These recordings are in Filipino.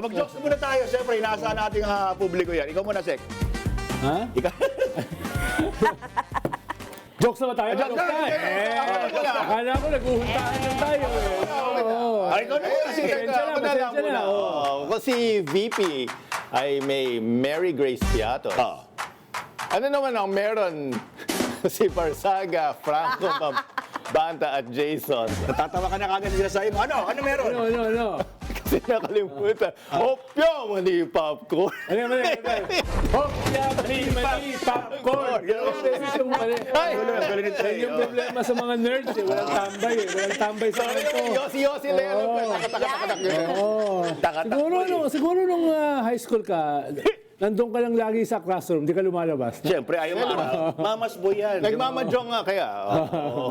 Mag-jokes muna tayo. Siyempre, inaasahan natin ang publiko yan. Ikaw muna, Sek. Ha? Ikaw. Jokes naman tayo. Jokes Jokes tayo. tayo. Akala ko nag-uhuntaan lang tayo. Ay, ikaw na muna, Sek. Pasensya na. Kung si VP ay may Mary Grace Piatos. Ano naman ang meron si Barsaga, Franco Banta at Jason? Natatawa ka na kagad sila sa'yo. Ano? Ano meron? No. Kasi nakalimutan. Hopyo, mali popcorn. Ano? Hopya, mali, popcorn. Yung mali. Yan yung problema sa mga nerds eh. Walang tambay eh. Walang tambay sa kanto. Yosi Lero. Siguro nung high school ka, nandun ka lang lagi sa classroom, di ka lumalabas. Siyempre, ayaw maaraw. Mamas boy yan. Nagmamadjong nga kaya.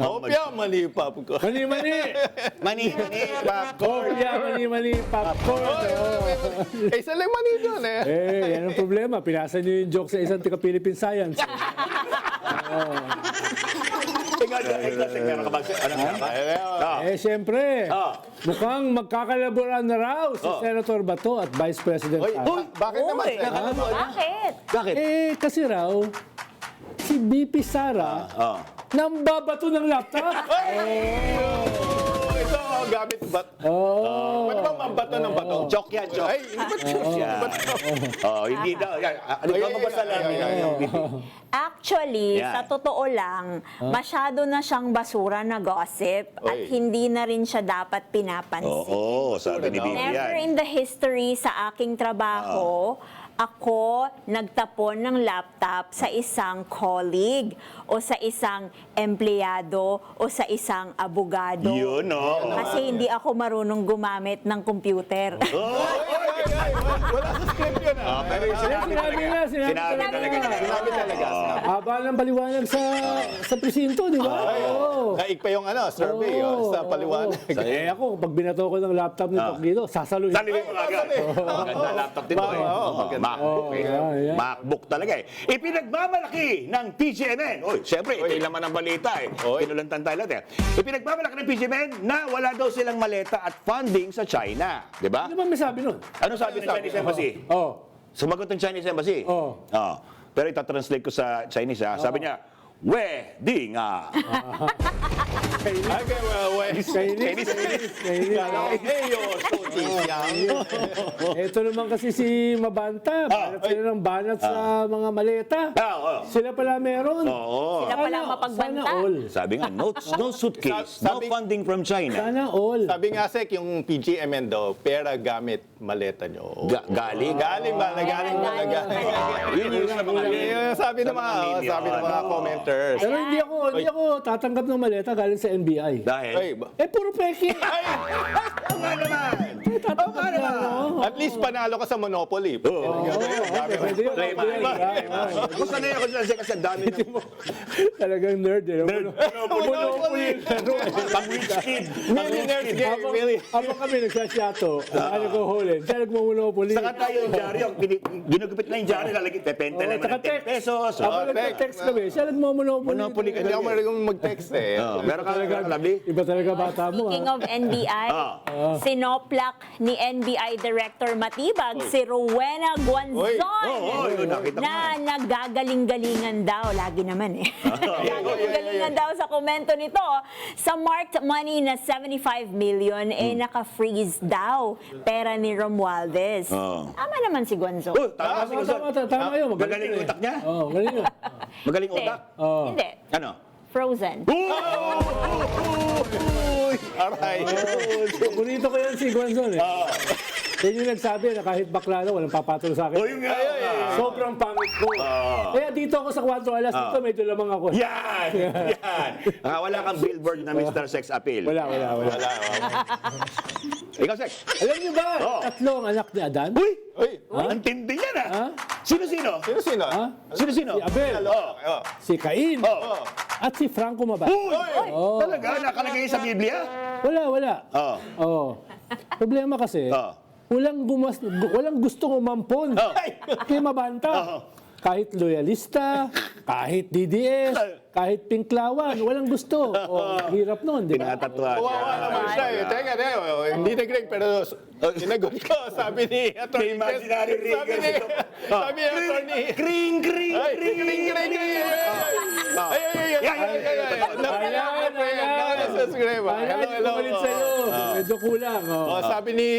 Hopyo, mali popcorn. Mani, Popcorn. Hopya, mani, popcorn. Isa lang mali doon eh. Yan ang problema. Pinasa niyo yung joke sa isang Philippine Science. Ikaw, Sek, meron ka ba? Siyempre, mukhang magkakalaboran na raw si Senator Bato at Vice President Sara. Bakit naman? Bakit? Bakit? Kasi raw, si BP Sara nambabato ng laptop. Ito, gamit bat. Pwede ba mambato ng bato? Joke yan, joke. Ay, hindi ba joke yan? Hindi daw. Ano ka mabasa namin? Actually, Yan. sa totoo lang, masyado na siyang basura na gossip at Oy. hindi na rin siya dapat pinapansin. Oo, sabi ni Bibi Never yan. in the history sa aking trabaho, ako nagtapon ng laptop sa isang colleague o sa isang empleyado o sa isang abogado. Yun, no? Kasi hindi ako marunong gumamit ng computer. Wala sa script yun ah. Pero yung sinabi talaga. Sinabi talaga. Haba ng paliwanag sa presinto, di ba? Oo. Kaik pa yung survey sa paliwanag. Ako, pag binato ko ng laptop ni Tokito, sasaluhin. Saluhin mo agad. Maganda laptop din to eh. MacBook eh. yeah. MacBook talaga eh. Ipinagmamalaki ng PGMN. Oy, syempre, ito yung laman ng balita eh. Pinulantan tayo lahat eh. Ipinagmamalaki ng PGMN na wala daw silang maleta at funding sa China. Di ba? Ano ba may sabi nun? Ano sabi ng Chinese Embassy? Sumagot ng Chinese Embassy? Oo. Pero itatranslate ko sa Chinese ha. Sabi niya, we, di nga. Chinese. Ito naman kasi si Mabanta. Banat sila ng banat sa mga maleta. Sila pala meron. Oo. Sila pala mapagbanta. Sana all. Sabi nga, no suitcase, no funding from China. Sana all. Sabi nga, Sek, yung PGMN daw, pera gamit maleta nyo. Galing? Galing ba? Nagaling ba? Yun yung sa mga Sabi ng mga commenters. Pero hindi ako tatanggap ng maleta galing sa NBI. Dahil? Ay, Puro peke. Oo nga naman. Tatanggap na ako. at least panalo ka sa Monopoly. Pwede yun. Play Kung sanay ako dyan kasi ang dami ng Talagang nerd eh. Monopoly. Pang-rich kid. Millionaire's game, really. Habang kami nagsasyato, ano ko hulin, siya nagmumonopoly. Saka tayo yung dyaryo, ginugupit na yung dyaryo, lalagay, pepente lang Tsaka ng 10 pesos. Habang nagte-text kami, siya nagmumonopoly. Monopoly ka Hindi ako talaga. marunong mag-text eh. Meron ka talaga, lovely? Iba talaga bata mo. Speaking of NBI, sinoplak ni NBI Director Matibag si Rowena Guanzon nakita ko na nagagaling-galingan daw. Lagi naman eh. Nagagaling-galingan daw sa komento nito. Sa marked money na 75 million, naka-freeze daw pera ni Romualdez. Tama naman si Guanzon. Tama si Guzon. Tama yun. Magaling yung utak niya? Oo, magaling yun. Magaling Hindi. utak? Hindi. Ano? Frozen. Aray. Bonito ko yan si Guanzon eh. Yan yung nagsabi na kahit bakla na, walang papatol sa akin. Oh, yun nga. Sobrang pangit ko. Kaya dito ako sa 4 alas, dito medyo lamang ako. Yan! Yan! Wala kang billboard na Mr. Sex Appeal. Wala. Ikaw, Sex. Alam niyo ba, tatlo ang anak ni Adan? Uy! Uy, Ang tindi yan Ha? Sino-sino? sino? Sino-sino? Si Abel, si Cain, at si Franco Mabay. Uy! Talaga? Nakalagay sa Biblia? Wala. Oo. Problema kasi, walang gustong umampon kay Mabanta. kahit loyalista, kahit DDS, kahit pinklawan, walang gusto. O, hirap nun, di ba? Tinatatwa siya. Kawawa naman siya eh. Teka, hindi na Greg, pero sinagot ko. Sabi ni Atty. Imaginary Riggers. Sabi ni Atty. Kring, kring, Ay, kring, kring, kring, kring. Hello. Kumalit sa'yo. Medyo kulang. Oh. Sabi ni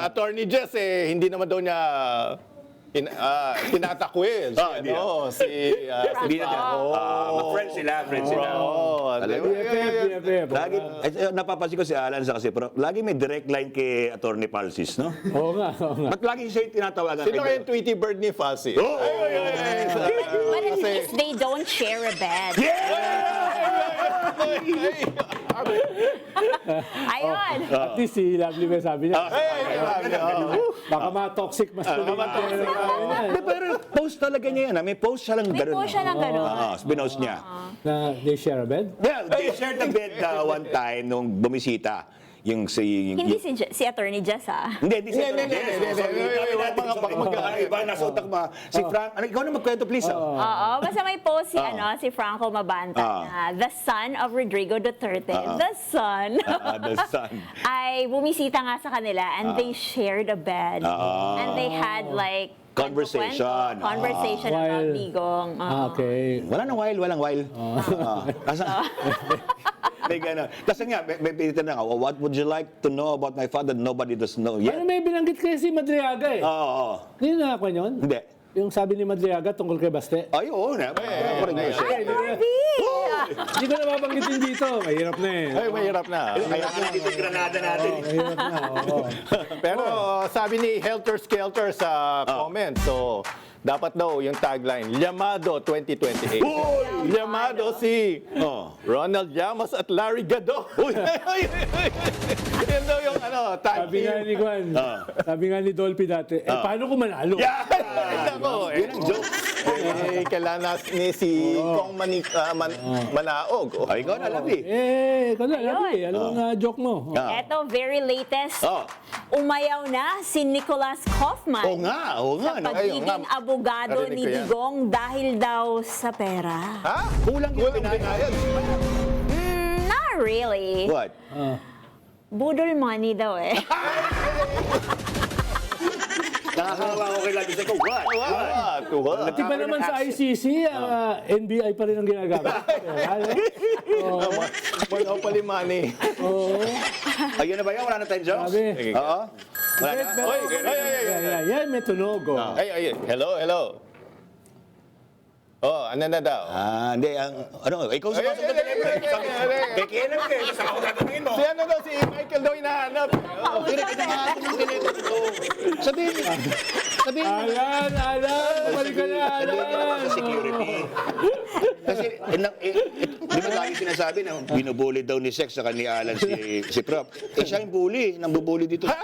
Attorney Jess, hindi naman daw niya tinatakwil. Si Hindi na friends sila. Talaga. BFF. Lagi, napapansin ko si Alan sa kasi, pero lagi may direct line kay Attorney Palsis, no? Oo nga. Ba't lagi siya yung tinatawagan? Sino kayong Tweety Bird ni Fassi? But at least they don't share a bed. Ayun. At least si Lovely may sabi niya. Baka ma-toxic mas tuloy. Hindi, pero post talaga niya yan. May post siya lang May gano'n. post siya lang gano'n. Binost niya. Na they share a bed? Yeah, they shared the bed one time nung bumisita. Yung si... Hindi si Attorney Jess, Hindi si Hindi. Iba, nasa utak mo. Si Frank, ikaw na magkwento please. Oo, basta may post si Franco Mabanta na the son of Rodrigo Duterte, the son, The son. ay bumisita nga sa kanila and they shared a bed. And they had like Conversation. Conversation about While- Digong. Okay. Wala nang while, walang while. May gano'n. Tapos nga, may tinitin na nga, what would you like to know about my father? Nobody does know yet. Ano may binanggit kasi si Madriaga eh. Oo. Hindi na ako yun? Hindi. Yung sabi ni Madriaga tungkol kay Baste. Ay, oo na. Hindi ko na babanggitin dito. Mahirap na eh. Ay, mahirap na. Kaya nga dito yung granada natin. Mahirap na, oo. Pero sabi ni Helter Skelter sa comment, so dapat daw yung tagline, Llamado 2028. Llamado si Ronald Llamas at Larry Gado. Yan daw yung tag Sabi nga team. ni Juan, sabi nga ni Dolphy dati, paano ko manalo? Ako, Yun ang joke. kailangan ni si Kong Manaog. Ay, ikaw na, Labi. Ikaw na, Labi. Ano ang joke mo? Eto, very latest. Oh. Umayaw na si Nicholas Kaufman. Oo nga. Sa No? pagiging abogado Narinig ni ko yan. Digong dahil daw sa pera. Ha? Kulang yung binayad. Not really. What? Budol money daw eh. Nakakawa ko kay Labi. Ko, what? What? Di ba naman sa ICC, NBI pa rin ang ginagamit? Monopoly money. Oo. Ayun na ba yan? Wala na tayong jokes? Sabi. Oo. Wala na? Oy, Yan, may tunog. oh. ay, hello. Oh, ano na daw? Hindi. Ikaw sa pasok na telepono. Kaya kailan ka eh. Saan ako tatanungin mo? Si ano daw, si Michael daw hinahanap. Hindi ka na ng telepono. Sabihin mo. Alan! Balik ka na, Alan! Sa security. Kasi, di ba lagi sinasabi na binubuli daw ni Sex sa ni Alan si Prop? Siya yung bully. Nang bubuli dito. Ha?